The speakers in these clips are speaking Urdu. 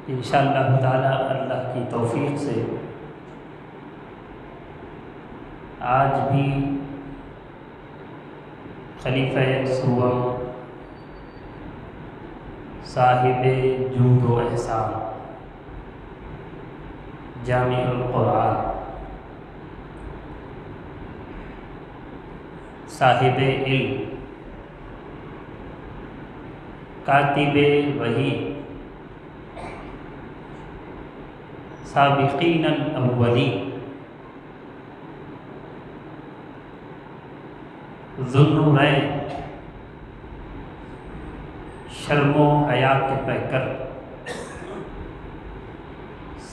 انشاءاللہ تعالی اللہ کی توفیق سے آج بھی خلیفہ سوم صاحب جود و احسان جامع القرآن صاحب علم کاتب وحی سابقین الاولین ذوالنورین شرم و حیا کے پیکر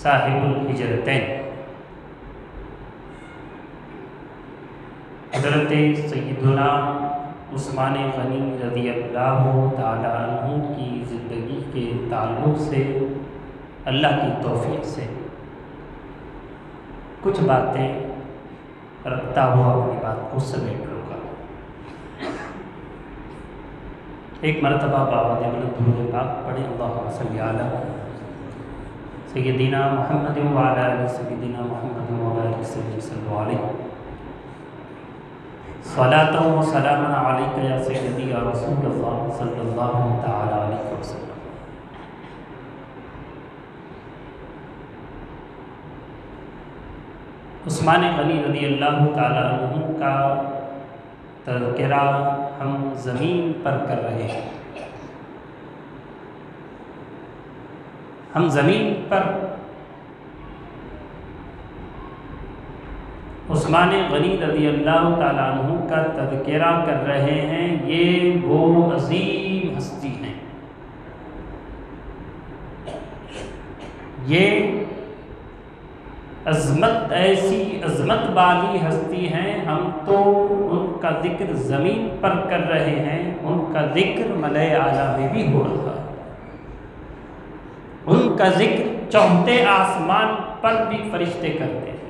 صاحب الحجرتین حضرت سیدنا عثمان غنی رضی اللہ تعالی عنہ کی زندگی کے تعلق سے اللہ کی توفیق سے کچھ باتیں رکھتا ہوا اپنی بات کو سمیٹ لوں گا۔ ایک مرتبہ بابا درود پاک پڑھیں، اللہم صلی علی سیدنا محمد وعلی آل سیدنا محمد وعلی آل سیدنا صلی اللہ علیہ صلاۃ و سلام علیک یا سیدی یا رسول اللہ صلی اللہ تعالی علیہ وسلم۔ عثمان غنی رضی اللہ تعالی عنہ کا تذکرہ ہم زمین پر کر رہے ہیں۔ ہم زمین پر عثمان غنی رضی اللہ تعالی عنہ کا تذکرہ کر رہے ہیں۔ یہ وہ عظیم ہستی ہیں، یہ عظمت، ایسی عظمت والی ہستی ہیں۔ ہم تو ان کا ذکر زمین پر کر رہے ہیں، ان کا ذکر ملائے اعلیٰ میں بھی ہو رہا ہے، ان کا ذکر چوتھے آسمان پر بھی فرشتے کرتے ہیں۔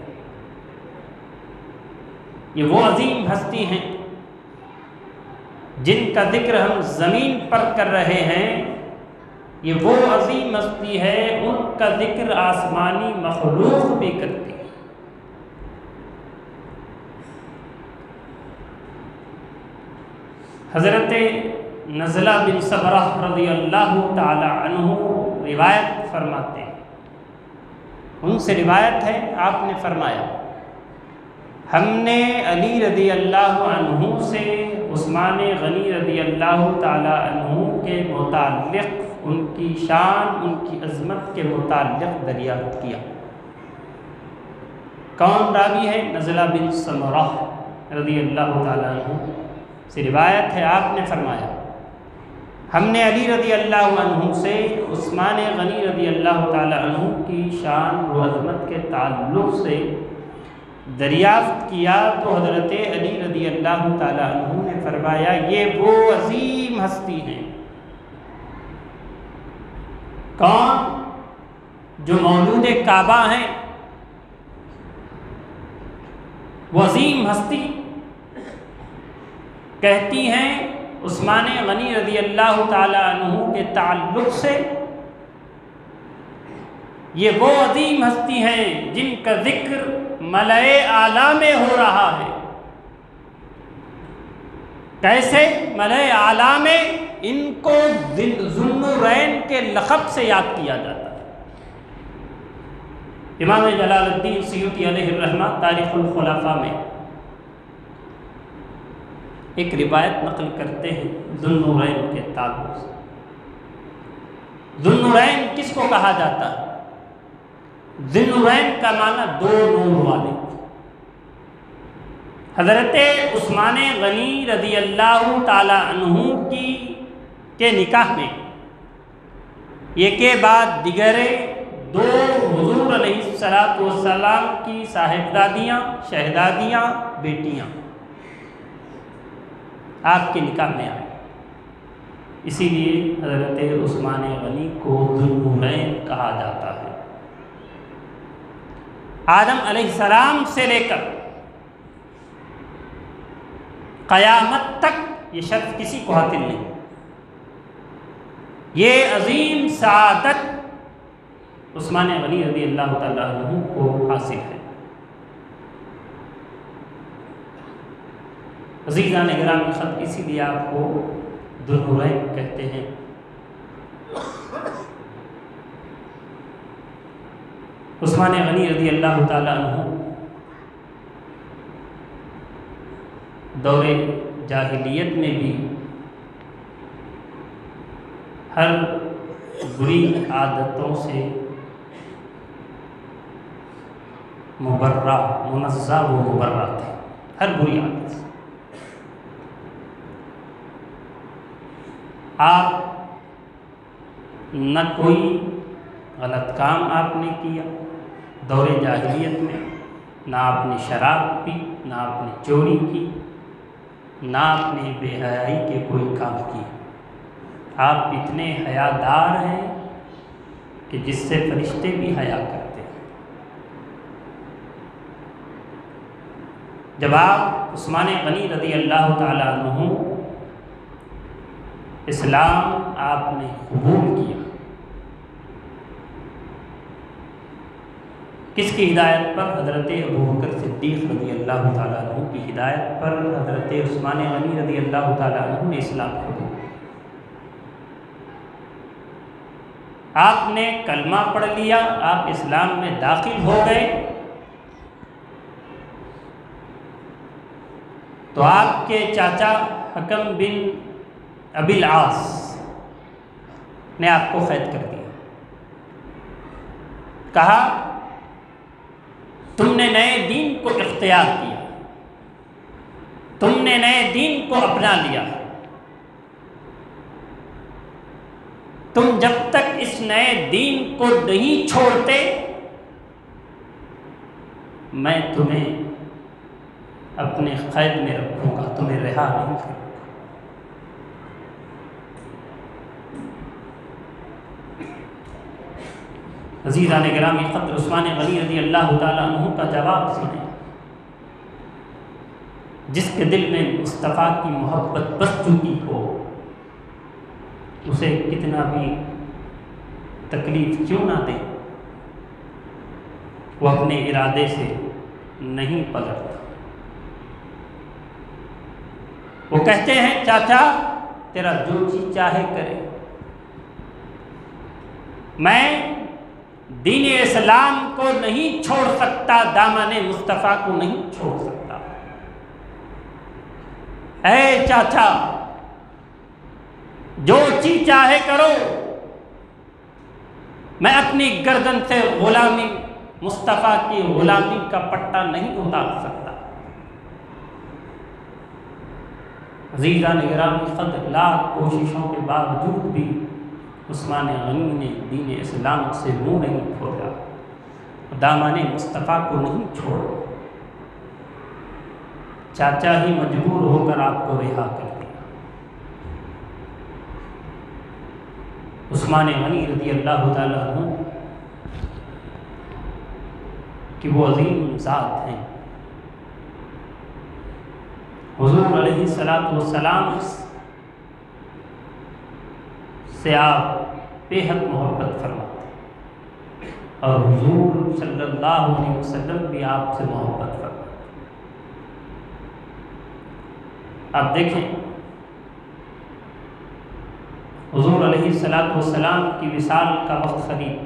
یہ وہ عظیم ہستی ہیں جن کا ذکر ہم زمین پر کر رہے ہیں، یہ وہ عظیم ہستی ہے ان کا ذکر آسمانی مخلوق بھی کرتی ہے۔ حضرت نزلہ بن صبرہ رضی اللہ تعالی عنہ روایت فرماتے ہیں، ان سے روایت ہے، آپ نے فرمایا ہم نے علی رضی اللہ عنہ سے عثمان غنی رضی اللہ تعالی عنہ کے متعلق، ان کی شان، ان کی عظمت کے متعلق دریافت کیا۔ کون راوی ہے؟ نزلہ بن سمرہ رضی اللہ تعالی عنہ سے روایت ہے، آپ نے فرمایا ہم نے علی رضی اللہ عنہ سے عثمان غنی رضی اللہ تعالی عنہ کی شان و عظمت کے تعلق سے دریافت کیا تو حضرت علی رضی اللہ تعالی عنہ نے فرمایا یہ وہ عظیم ہستی ہیں۔ کون؟ جو مولود کعبہ ہیں، وہ عظیم ہستی کہتی ہیں عثمان غنی رضی اللہ تعالی عنہ کے تعلق سے یہ وہ عظیم ہستی ہیں جن کا ذکر ملائے اعلیٰ میں ہو رہا ہے۔ کیسے ملائے اعلیٰ میں؟ ان کو ذوالنورین کے لقب سے یاد کیا جاتا ہے۔ امام جلال الدین سیوطی علیہ الرحمہ تاریخ الخلفاء میں ایک روایت نقل کرتے ہیں ذوالنورین کے تعلق سے۔ ذوالنورین کس کو کہا جاتا ہے؟ ذوالنورین کا معنی دو نور والے۔ حضرت عثمان غنی رضی اللہ تعالی عنہ کے نکاح میں ایک کے بعد دیگر دو حضور علیہ السلام کی صاحبزادیاں، شہزادیاں، بیٹیاں آپ کے نکاح میں آئے، اسی لیے حضرت عثمان غنی کو ذوالنورین کہا جاتا ہے۔ آدم علیہ السلام سے لے کر قیامت تک یہ شرف کسی کو حاصل نہیں۔ یہ عظیم سعادت عثمان غنی رضی اللہ تعالیٰ عنہ کو حاصل ہے۔ عزیزان گرامی، خط اسی لیے آپ کو ذوالنورین کہتے ہیں۔ عثمان غنی رضی اللہ تعالیٰ عنہ دور جاہلیت میں بھی ہر بری عادتوں سے مبرہ، منزہ و مبرہ تھے، ہر بری عادت سے۔ آپ نہ کوئی غلط کام آپ نے کیا دور جاہلیت میں، نہ آپ نے شراب پی، نہ آپ نے چوری کی، نہ آپ نے بے حیائی کے کوئی کام کیے۔ آپ اتنے حیادار ہیں کہ جس سے فرشتے بھی حیا کرتے ہیں۔ جب آپ عثمان غنی رضی اللہ تعالیٰ عنہ اسلام آپ نے قبول کیا، کس کی ہدایت پر؟ حضرت ابوبکر صدیق رضی اللہ تعالیٰ عنہ کی ہدایت پر حضرت عثمان غنی رضی اللہ تعالیٰ عنہ نے اسلام قبول کیا۔ آپ نے کلمہ پڑھ لیا، آپ اسلام میں داخل ہو گئے، تو آپ کے چاچا حکم بن ابی العاص نے آپ کو قید کر دیا۔ کہا تم نے نئے دین کو اختیار کیا، تم نے نئے دین کو اپنا لیا، تم جب تک اس نئے دین کو نہیں چھوڑتے میں تمہیں اپنے قید میں رکھوں گا، تمہیں رہا نہیں کروں گا۔ عزیزان گرامی، قدر عثمان غنی رضی اللہ تعالیٰ عنہ کا جواب سنیں۔ جس کے دل میں مصطفیٰ کی محبت بس چکی ہو، اسے کتنا بھی تکلیف کیوں نہ دے، وہ اپنے ارادے سے نہیں پلٹتا۔ وہ کہتے ہیں چاچا تیرا جو چیز چاہے کرے، میں دین اسلام کو نہیں چھوڑ سکتا، دامن مصطفیٰ کو نہیں چھوڑ سکتا۔ اے چاچا جو چیز چاہے کرو، میں اپنی گردن سے غلامی، مصطفیٰ کی غلامی کا پٹا نہیں اتار سکتا۔ عزیزان گرامی، قدر لاکھ کوششوں کے باوجود بھی عثمان غنی نے دین اسلام سے منہ نہیں پھوڑا، دامن مصطفیٰ کو نہیں چھوڑا۔ چاچا ہی مجبور ہو کر آپ کو رہا کر دیا۔ عثمان غنی رضی اللہ تعالیٰ عنہ کہ وہ عظیم ذات ہیں، حضور علیہ السلام سے آپ بے حد محبت فرماتے ہیں، اور حضور صلی اللہ علیہ وسلم بھی آپ سے محبت فرماتے ہیں۔ آپ دیکھیں حضور علیہ السلام کی وصال کا وقت قریب،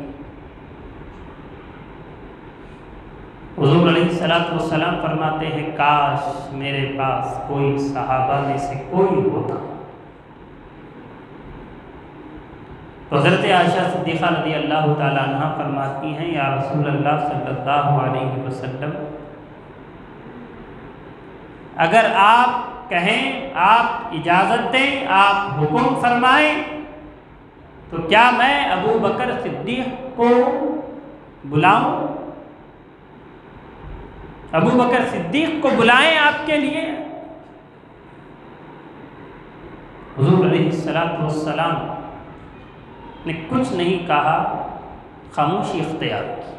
حضور علیہ السلام فرماتے ہیں کاش میرے پاس کوئی صحابہ میں سے کوئی ہوتا۔ تو حضرت عائشہ صدیقہ رضی اللہ تعالیٰ عنہ فرماتی ہیں یا رسول اللہ صلی اللہ علیہ وسلم، اگر آپ کہیں، آپ اجازت دیں، آپ حکم فرمائیں، تو کیا میں ابو بکر صدیق کو بلاؤں؟ ابو بکر صدیق کو بلائیں آپ کے لیے؟ حضور علیہ السلام نے کچھ نہیں کہا، خاموشی اختیار کی۔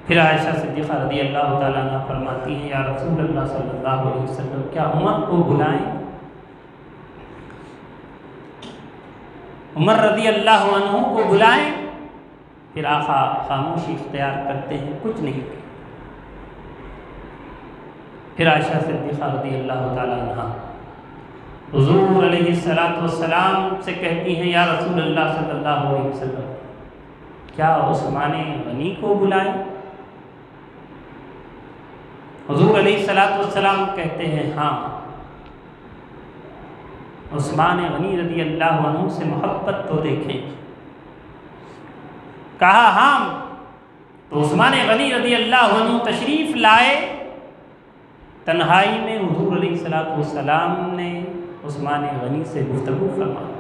پھر عائشہ صدیقہ رضی اللہ تعالیٰ عنہ فرماتی ہیں یا رسول اللہ صلی اللہ علیہ وسلم، کیا عمر کو بلائیں؟ عمر رضی اللہ عنہ کو بلائیں، پھر آقا خاموشی اختیار کرتے ہیں، کچھ نہیں کہتے۔ پھر عائشہ صدیقہ رضی اللہ تعالیٰ عنہ حضور علیہ السلام سے کہتی ہیں، یا رسول اللہ صلی اللہ علیہ وسلم کیا عثمان غنی کو بلائیں؟ حضور علیہ السلام کہتے ہیں ہاں، عثمان غنی رضی اللہ عنہ سے محبت تو دیکھیں۔ کہا ہاں، تو عثمان غنی رضی اللہ عنہ تشریف لائے، تنہائی میں حضور علیہ السلام نے عثمان غنی سے گفتگو فرمائی۔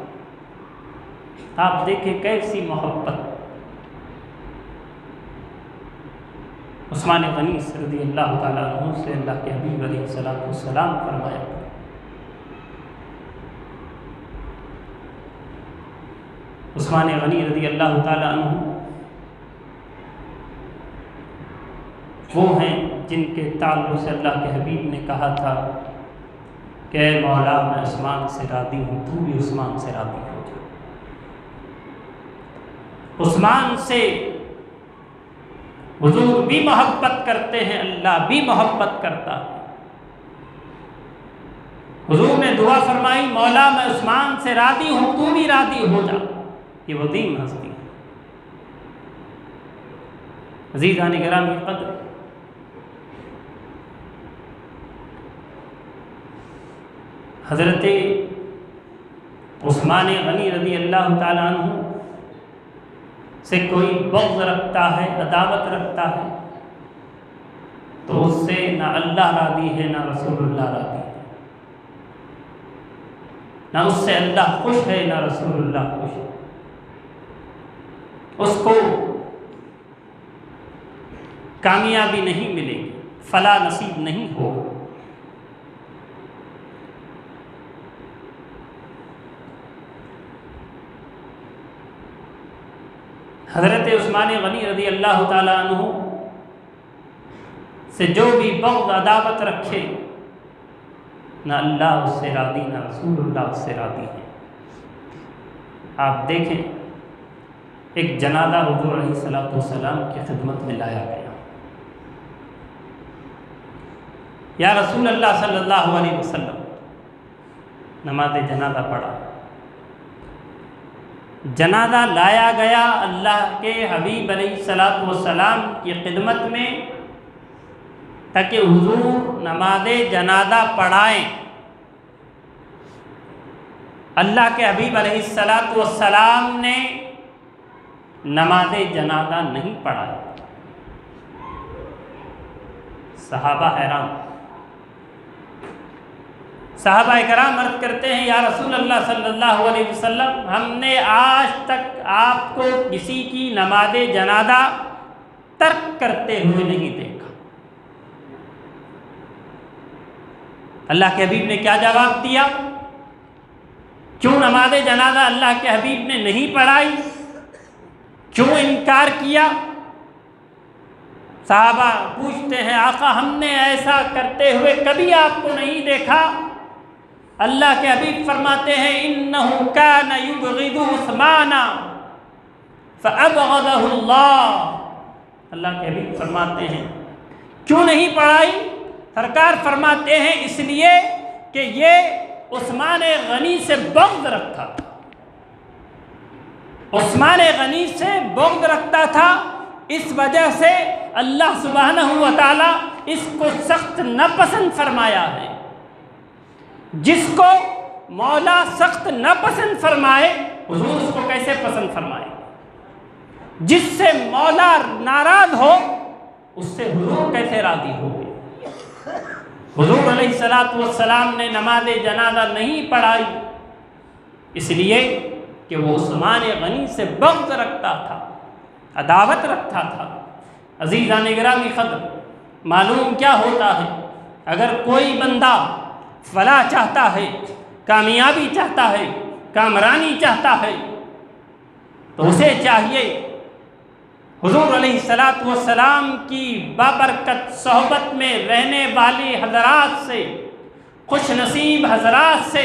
آپ دیکھیں کیسی محبت۔ عثمان غنی رضی اللہ تعالیٰ عنہ سے اللہ کے حبیب علیہ السلام فرمایا، عثمان غنی رضی اللہ تعالیٰ عنہ وہ ہیں جن کے تعلق سے اللہ کے حبیب نے کہا تھا کہ اے مولا میں عثمان سے راضی ہوں، تو بھی عثمان سے راضی ہو جا۔ عثمان سے حضور بھی محبت کرتے ہیں، اللہ بھی محبت کرتا ہے۔ حضور نے دعا فرمائی، مولا میں عثمان سے راضی ہوں، تو بھی راضی ہو جا۔ یہ وہ عظیم ہستی ہے۔ عزیزان گرامی قدر، حضرت عثمان غنی رضی اللہ تعالیٰ عنہ سے کوئی بغض رکھتا ہے، عداوت رکھتا ہے، تو اس سے نہ اللہ راضی ہے نہ رسول اللہ راضی ہے، نہ اس سے اللہ خوش ہے نہ رسول اللہ خوش ہے۔ اس کو کامیابی نہیں ملے گی، فلاح نصیب نہیں ہوگا۔ حضرت عثمان غنی رضی اللہ تعالیٰ عنہ سے جو بھی بغض عداوت رکھے، نہ اللہ اس سے راضی نہ رسول اللہ اس سے راضی ہے۔ آپ دیکھیں ایک جنازہ حضور علیہ السلام کی خدمت میں لایا گیا، یا رسول اللہ صلی اللہ علیہ وسلم، نماز جنازہ پڑھا، جنازہ لایا گیا اللہ کے حبیب علیہ السلام کی خدمت میں تاکہ حضور نماز جنازہ پڑھائیں۔ اللہ کے حبیب علیہ السلام نے نماز جنازہ نہیں پڑھایا۔ صحابہ حیران، صحابہ کرام عرض کرتے ہیں، یا رسول اللہ صلی اللہ علیہ وسلم ہم نے آج تک آپ کو کسی کی نماز جنازہ ترک کرتے ہوئے نہیں دیکھا۔ اللہ کے حبیب نے کیا جواب دیا؟ کیوں نماز جنازہ اللہ کے حبیب نے نہیں پڑھائی؟ کیوں انکار کیا؟ صحابہ پوچھتے ہیں، آقا ہم نے ایسا کرتے ہوئے کبھی آپ کو نہیں دیکھا۔ اللہ کے حبیب فرماتے ہیں، انہو کان یبغض عثمان فابغضہ اللہ۔ اللہ کے حبیب فرماتے ہیں کیوں نہیں پڑھائی؟ سرکار فرماتے ہیں اس لیے کہ یہ عثمان غنی سے بغض رکھتا تھا، عثمان غنی سے بغض رکھتا تھا، اس وجہ سے اللہ سبحانہ و تعالی اس کو سخت ناپسند فرمایا ہے۔ جس کو مولا سخت ناپسند فرمائے، حضور اس کو کیسے پسند فرمائے؟ جس سے مولا ناراض ہو، اس سے حضور کیسے راضی ہوگے؟ حضور علیہ السلام نے نماز جنازہ نہیں پڑھائی، اس لیے کہ وہ عثمان غنی سے بغض رکھتا تھا، عداوت رکھتا تھا۔ عزیزان گرامی قدر، معلوم کیا ہوتا ہے؟ اگر کوئی بندہ فلاح چاہتا ہے، کامیابی چاہتا ہے، کامرانی چاہتا ہے، تو اسے چاہیے حضور علیہ السلام کی بابرکت صحبت میں رہنے والی حضرات سے، خوش نصیب حضرات سے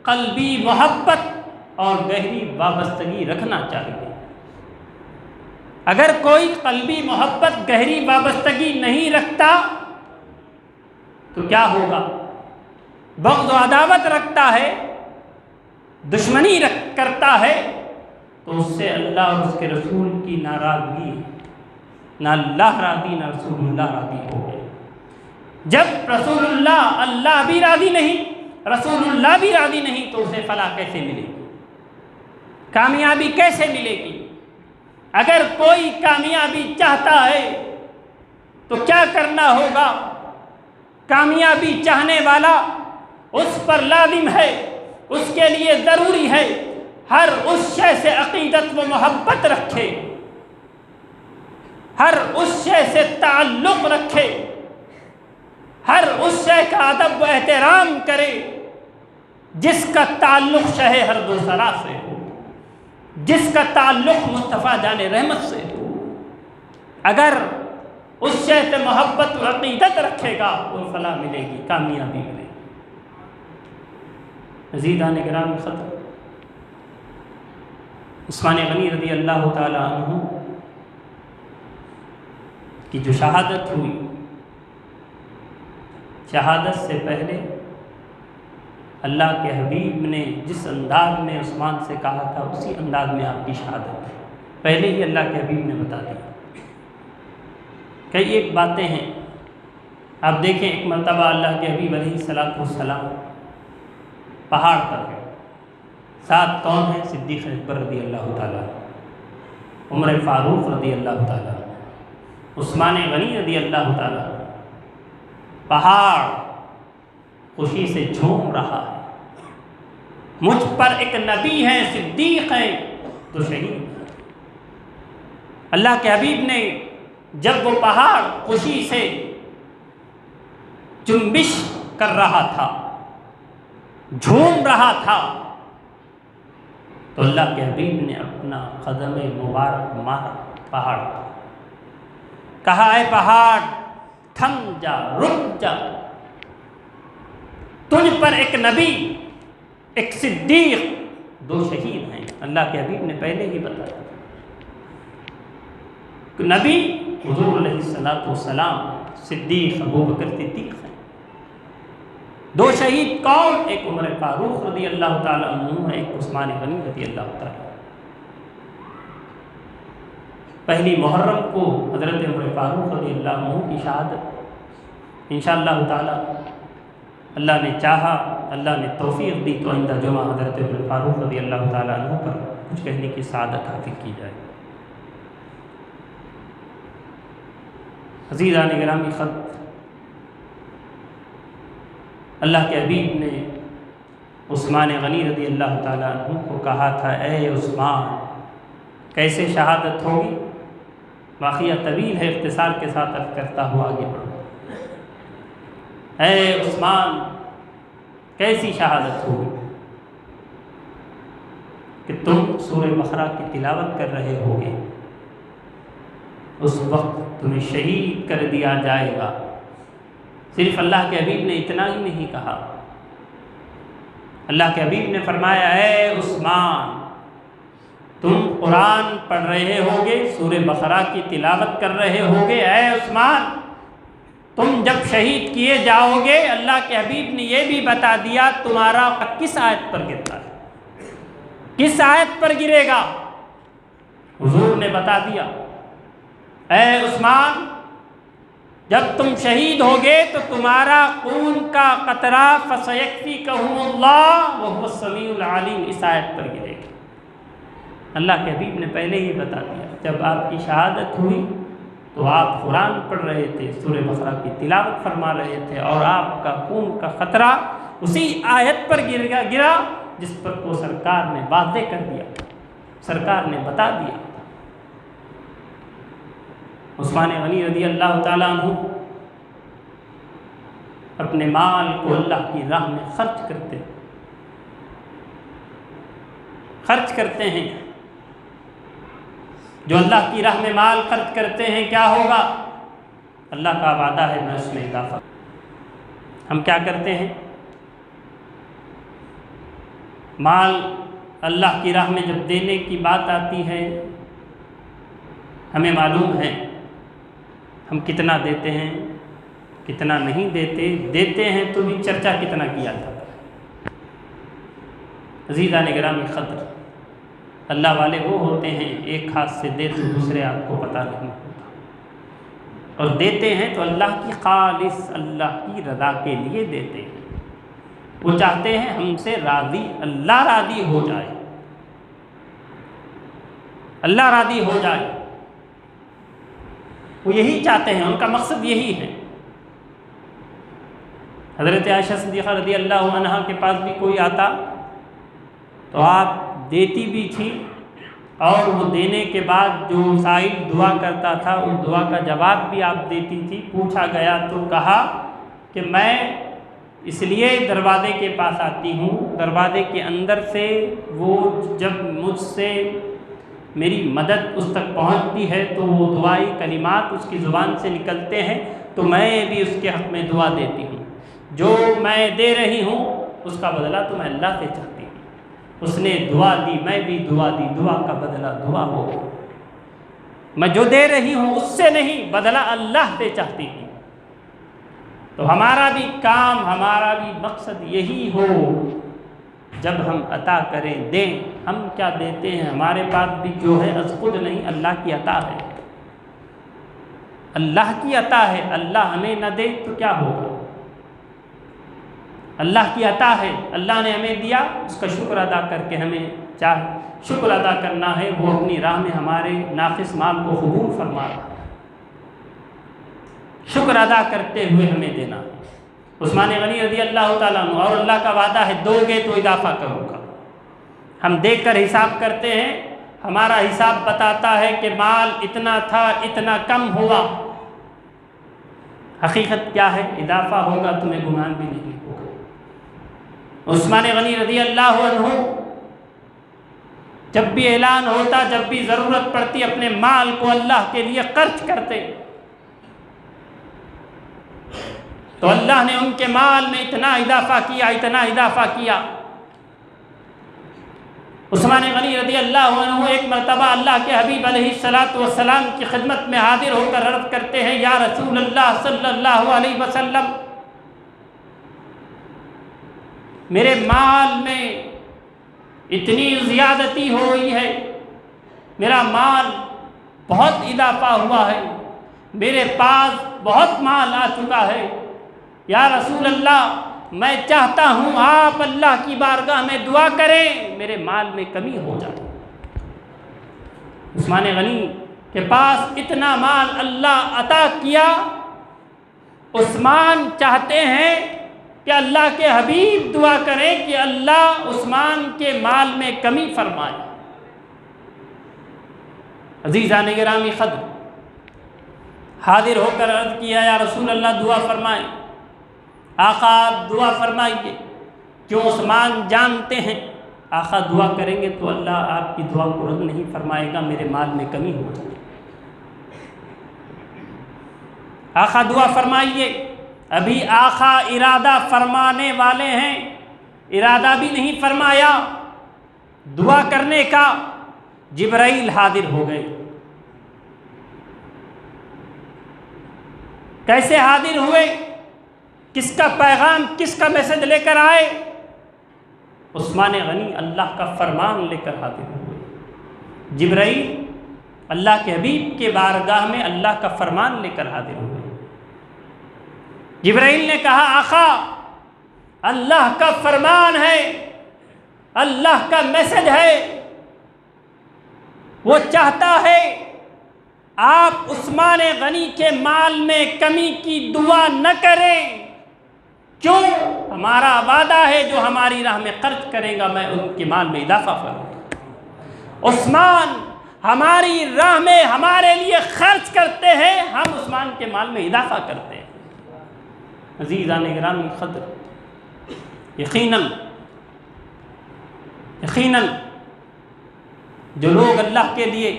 قلبی محبت اور گہری وابستگی رکھنا چاہیے۔ اگر کوئی قلبی محبت، گہری وابستگی نہیں رکھتا تو کیا ہوگا؟ بغض و عداوت رکھتا ہے، دشمنی کرتا ہے، تو اس سے اللہ اور اس کے رسول کی ناراضگی، نہ اللہ راضی نہ رسول اللہ راضی ہو گئے۔ جب رسول اللہ بھی راضی نہیں، رسول اللہ بھی راضی نہیں، تو اسے فلاح کیسے ملے گی؟ کامیابی کیسے ملے گی؟ اگر کوئی کامیابی چاہتا ہے تو کیا کرنا ہوگا؟ کامیابی چاہنے والا اس پر لازم ہے، اس کے لیے ضروری ہے ہر اس شے سے عقیدت و محبت رکھے، ہر اس شے سے تعلق رکھے، ہر اس شے کا ادب و احترام کرے جس کا تعلق شہ ہر دو سرا سے ہو، جس کا تعلق مصطفیٰ جان رحمت سے ہو۔ اگر اس شے سے محبت و عقیدت رکھے گا تو فلاح ملے گی، کامیابی ملے گی۔ عزیزان گرامی، خطر عثمان غنی رضی اللہ تعالی عنہ کی جو شہادت ہوئی، شہادت سے پہلے اللہ کے حبیب نے جس انداز میں عثمان سے کہا تھا اسی انداز میں آپ کی شہادت ہے، پہلے ہی اللہ کے حبیب نے بتا دیا۔ کئی ایک باتیں ہیں، آپ دیکھیں ایک مرتبہ اللہ کے حبیب علیہ السلام پہاڑ پر گئے، ساتھ کون ہیں؟ صدیق اکبر رضی اللہ تعالیٰ، عمر فاروق رضی اللہ تعالیٰ، عثمان غنی رضی اللہ تعالیٰ۔ پہاڑ خوشی سے جھوم رہا ہے، مجھ پر ایک نبی ہے، صدیق ہے تو شہید۔ اللہ کے حبیب نے جب وہ پہاڑ خوشی سے جنبش کر رہا تھا، جھوم رہا تھا، تو اللہ کے حبیب نے اپنا قدم مبارک مارا پہاڑ پر، کہا اے پہاڑ تھم جا، رک جا، تجھ پر ایک نبی، ایک صدیق، دو شہید ہیں۔ اللہ کے حبیب نے پہلے ہی بتایا کہ نبی حضور علیہ السلام، صدیق ابوبکر صدیق ہیں۔ دو شہید کون؟ ایک عمر فاروق رضی اللہ تعالیٰ عنہ، ایک عثمان غنی رضی اللہ تعالیٰ۔ پہلی محرم کو حضرت عمر فاروق رضی اللہ عنہ کی شہادت، انشاءاللہ تعالیٰ اللہ نے چاہا، اللہ نے توفیق دی تو آئندہ جمعہ حضرت عمر فاروق رضی اللہ تعالیٰ عنہ پر کچھ کہنے کی سعادت حاصل کی جائے۔ عزیزان گرامی، خط اللہ کے حبیب نے عثمان غنی رضی اللہ تعالیٰ عنہ کو کہا تھا اے عثمان، کیسے شہادت ہوگی؟ واقعہ طویل ہے، اختصار کے ساتھ عرض کرتا ہوا آگے بڑھوں۔ اے عثمان، کیسی شہادت ہوگی کہ تم سورہ بقرہ کی تلاوت کر رہے ہوگے، اس وقت تمہیں شہید کر دیا جائے گا۔ صرف اللہ کے حبیب نے اتنا ہی نہیں کہا، اللہ کے حبیب نے فرمایا اے عثمان، تم قرآن پڑھ رہے ہوگے، سورہ بقرہ کی تلاوت کر رہے ہوگے، اے عثمان تم جب شہید کیے جاؤ گے، اللہ کے حبیب نے یہ بھی بتا دیا تمہارا کس آیت پر گرتا ہے، کس آیت پر گرے گا۔ حضور نے بتا دیا اے عثمان، جب تم شہید ہوگے تو تمہارا خون کا قطرہ فَسَيَكْفِيكَهُمُ اللَّهُ وَهُوَ السَّمِيعُ الْعَلِيمُ اس آیت پر گرے گا۔ اللہ کے حبیب نے پہلے ہی بتا دیا، جب آپ کی شہادت ہوئی تو آپ قرآن پڑھ رہے تھے، سورہ بقرہ کی تلاوت فرما رہے تھے، اور آپ کا خون کا خطرہ اسی آیت پر گرا جس پر کو سرکار نے واضح کر دیا، سرکار نے بتا دیا۔ عثمان غنی رضی اللہ تعالیٰ عنہ اپنے مال کو اللہ کی راہ میں خرچ کرتے ہیں۔ جو اللہ کی راہ میں مال خرچ کرتے ہیں کیا ہوگا؟ اللہ کا وعدہ ہے میں اس میں اضافہ۔ ہم کیا کرتے ہیں؟ مال اللہ کی راہ میں جب دینے کی بات آتی ہے، ہمیں معلوم ہے ہم کتنا دیتے ہیں، کتنا نہیں دیتے ہیں تو بھی چرچا کتنا کیا جاتا ہے۔ عزیزان گرامی قدر، اللہ والے وہ ہوتے ہیں ایک ہاتھ سے دے تو دوسرے ہاتھ کو پتہ نہیں ہوتا، اور دیتے ہیں تو اللہ کی خالص اللہ کی رضا کے لیے دیتے ہیں۔ وہ چاہتے ہیں ہم سے راضی، اللہ راضی ہو جائے، اللہ راضی ہو جائے، وہ یہی چاہتے ہیں، ان کا مقصد یہی ہے۔ حضرت عائشہ صدیقہ رضی اللہ عنہا کے پاس بھی کوئی آتا تو آپ دیتی بھی تھی، اور وہ دینے کے بعد جو سائل دعا کرتا تھا اس دعا کا جواب بھی آپ دیتی تھی۔ پوچھا گیا تو کہا کہ میں اس لیے دروازے کے پاس آتی ہوں، دروازے کے اندر سے وہ جب مجھ سے میری مدد اس تک پہنچتی ہے تو وہ دعائی کلمات اس کی زبان سے نکلتے ہیں تو میں بھی اس کے حق میں دعا دیتی ہوں۔ جو میں دے رہی ہوں اس کا بدلہ تو میں اللہ سے چاہتی ہوں۔ اس نے دعا دی، میں بھی دعا دی، دعا کا بدلہ دعا ہو۔ میں جو دے رہی ہوں اس سے نہیں، بدلہ اللہ سے چاہتی ہوں۔ تو ہمارا بھی کام، ہمارا بھی مقصد یہی ہو، جب ہم عطا کریں دیں۔ ہم کیا دیتے ہیں؟ ہمارے پاس بھی جو ہے از خود نہیں، اللہ کی عطا ہے، اللہ کی عطا ہے۔ اللہ ہمیں نہ دے تو کیا ہوگا؟ اللہ کی عطا ہے، اللہ نے ہمیں دیا، اس کا شکر ادا کر کے ہمیں شکر ادا کرنا ہے۔ وہ اپنی راہ میں ہمارے ناقص مال کو قبول فرما رہا ہے، شکر ادا کرتے ہوئے ہمیں دینا ہے۔ عثمان غنی رضی اللہ تعالیٰ عنہ، اور اللہ کا وعدہ ہے دو گے تو اضافہ کروں گا۔ ہم دیکھ کر حساب کرتے ہیں، ہمارا حساب بتاتا ہے کہ مال اتنا تھا، اتنا کم ہوا۔ حقیقت کیا ہے؟ اضافہ ہوگا، تمہیں گمان بھی نہیں ہوگا۔ عثمان غنی رضی اللہ عنہ جب بھی اعلان ہوتا، جب بھی ضرورت پڑتی، اپنے مال کو اللہ کے لیے خرچ کرتے، تو اللہ نے ان کے مال میں اتنا اضافہ کیا، اتنا اضافہ کیا۔ عثمان غنی رضی اللہ عنہ ایک مرتبہ اللہ کے حبیب علیہ السلام کی خدمت میں حاضر ہو کر عرض کرتے ہیں، یا رسول اللہ صلی اللہ علیہ وسلم، میرے مال میں اتنی زیادتی ہو گئی ہے، میرا مال بہت اضافہ ہوا ہے، میرے پاس بہت مال آ چکا ہے، یا رسول اللہ میں چاہتا ہوں آپ اللہ کی بارگاہ میں دعا کریں میرے مال میں کمی ہو جائے۔ عثمان غنی کے پاس اتنا مال اللہ عطا کیا، عثمان چاہتے ہیں کہ اللہ کے حبیب دعا کریں کہ اللہ عثمان کے مال میں کمی فرمائے۔ عزیزان گرامی قدر، حاضر ہو کر عرض کیا، یا رسول اللہ دعا فرمائیں۔ آقا آپ دعا فرمائیے۔ کیوں؟ عثمان جانتے ہیں آقا دعا کریں گے تو اللہ آپ کی دعا کو رد نہیں فرمائے گا، میرے مال میں کمی ہو جائے۔ آقا دعا فرمائیے۔ ابھی آقا ارادہ فرمانے والے ہیں، ارادہ بھی نہیں فرمایا دعا کرنے کا، جبرائیل حاضر ہو گئے۔ کیسے حاضر ہوئے؟ کس کا پیغام، کس کا میسج لے کر آئے؟ عثمان غنی اللہ کا فرمان لے کر حاضر ہوئے۔ جبرائیل اللہ کے حبیب کے بارگاہ میں اللہ کا فرمان لے کر حاضر ہوئے۔ جبرائیل نے کہا، آقا اللہ کا فرمان ہے، اللہ کا میسج ہے، وہ چاہتا ہے آپ عثمان غنی کے مال میں کمی کی دعا نہ کریں۔ کیوں؟ ہمارا وعدہ ہے جو ہماری راہ میں خرچ کرے گا میں ان کے مال میں اضافہ کروں گا۔ عثمان ہماری راہ میں ہمارے لیے خرچ کرتے ہیں، ہم عثمان کے مال میں اضافہ کرتے ہیں۔ عزیزان گرامی قدر، یقیناً جو لوگ اللہ کے لیے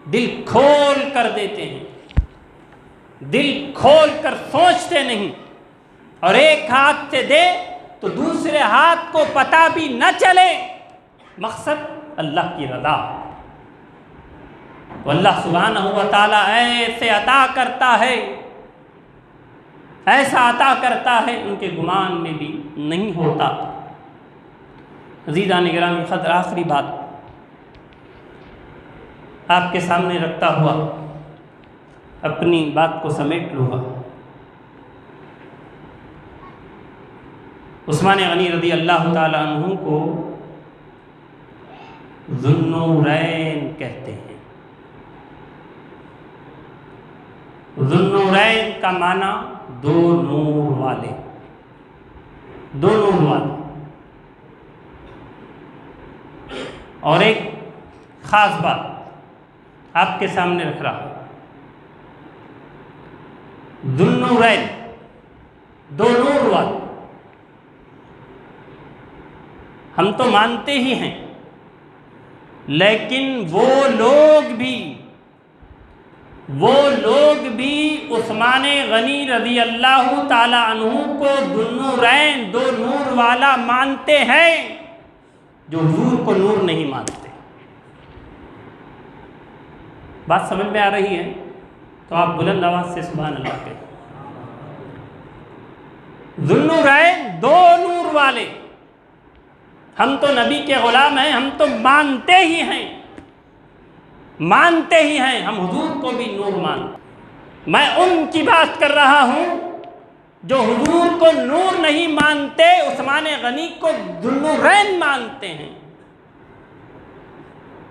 دل کھول کر دیتے ہیں، دل کھول کر سوچتے نہیں، اور ایک ہاتھ سے دے تو دوسرے ہاتھ کو پتہ بھی نہ چلے، مقصد اللہ کی رضا. تو اللہ سبحانہ و تعالیٰ ایسے عطا کرتا ہے، ایسا عطا کرتا ہے ان کے گمان میں بھی نہیں ہوتا. عزیزان گرامی قدر، آخری بات آپ کے سامنے رکھتا ہوا اپنی بات کو سمیٹ لوں گا. عثمان غنی رضی اللہ تعالیٰ عنہ کو ذو النورین کہتے ہیں. ذو النورین کا معنی دو نور والے، دو نور والے. اور ایک خاص بات آپ کے سامنے رکھ رہا ہوں، ذو النورین، دو نور والے. ہم تو مانتے ہی ہیں، لیکن وہ لوگ بھی عثمان غنی رضی اللہ تعالی عنہ کو ذو النورین، دو نور والا مانتے ہیں، جو حضور کو نور نہیں مانتے. بات سمجھ میں آ رہی ہے؟ تو آپ بلند آواز سے سبحان اللہ کہیں. ذو النورین، دو نور والے. ہم تو نبی کے غلام ہیں، ہم تو مانتے ہی ہیں، ہم حضور کو بھی نور مانتے. میں ان کی بات کر رہا ہوں جو حضور کو نور نہیں مانتے، عثمان غنی کو ذو النورین مانتے ہیں.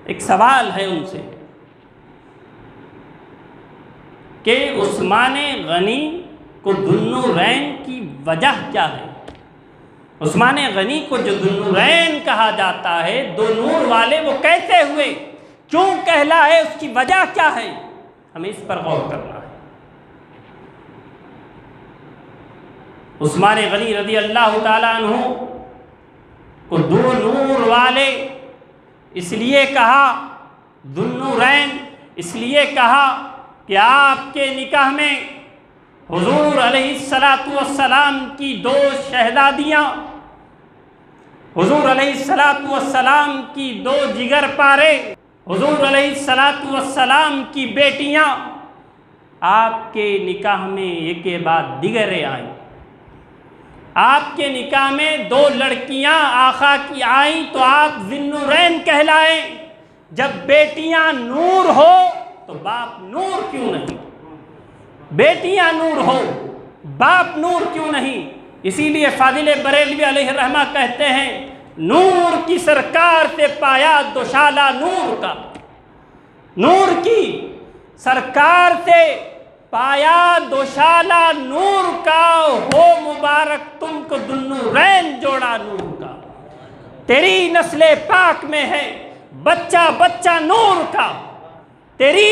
ایک سوال ہے ان سے کہ عثمان غنی کو ذو النورین کی وجہ کیا ہے؟ عثمان غنی کو جو ذو النورین کہا جاتا ہے، دو نور والے، وہ کیسے ہوئے، کیوں کہلائے، اس کی وجہ کیا ہے؟ ہمیں اس پر غور کرنا ہے. عثمان غنی رضی اللہ تعالیٰ عنہ کو دو نور والے اس لیے کہا، ذو النورین اس لیے کہا کہ آپ کے نکاح میں حضور علیہ السلام کی دو شہزادیاں، حضور علیہ السلام کی دو جگر پارے، حضور علیہ السلام کی بیٹیاں آپ کے نکاح میں ایک کے بعد دیگرے آئیں. آپ کے نکاح میں دو لڑکیاں آقا کی آئیں تو آپ ذو النورین کہلائیں. جب بیٹیاں نور ہو تو باپ نور کیوں نہیں؟ بیٹیاں نور ہو، باپ نور کیوں نہیں؟ اسی لیے فاضل بریلوی علیہ الرحمہ کہتے ہیں، نور کی سرکار سے پایا دوشالہ نور کا. نور کی سرکار سے پایا دوشالہ نور کا، ہو مبارک تم کو ذو النورین جوڑا نور کا. تیری نسل پاک میں ہے بچہ بچہ نور کا، تیری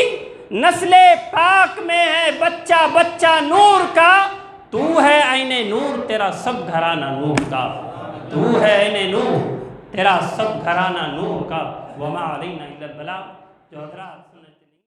نسل پاک میں ہے بچہ بچہ نور کا. تو ہے عین نور، تیرا سب گھرانہ نور کا. تو ہے عین نور، تیرا سب گھرانہ نور کا. وما علینا الا البلاغ. جو حضرات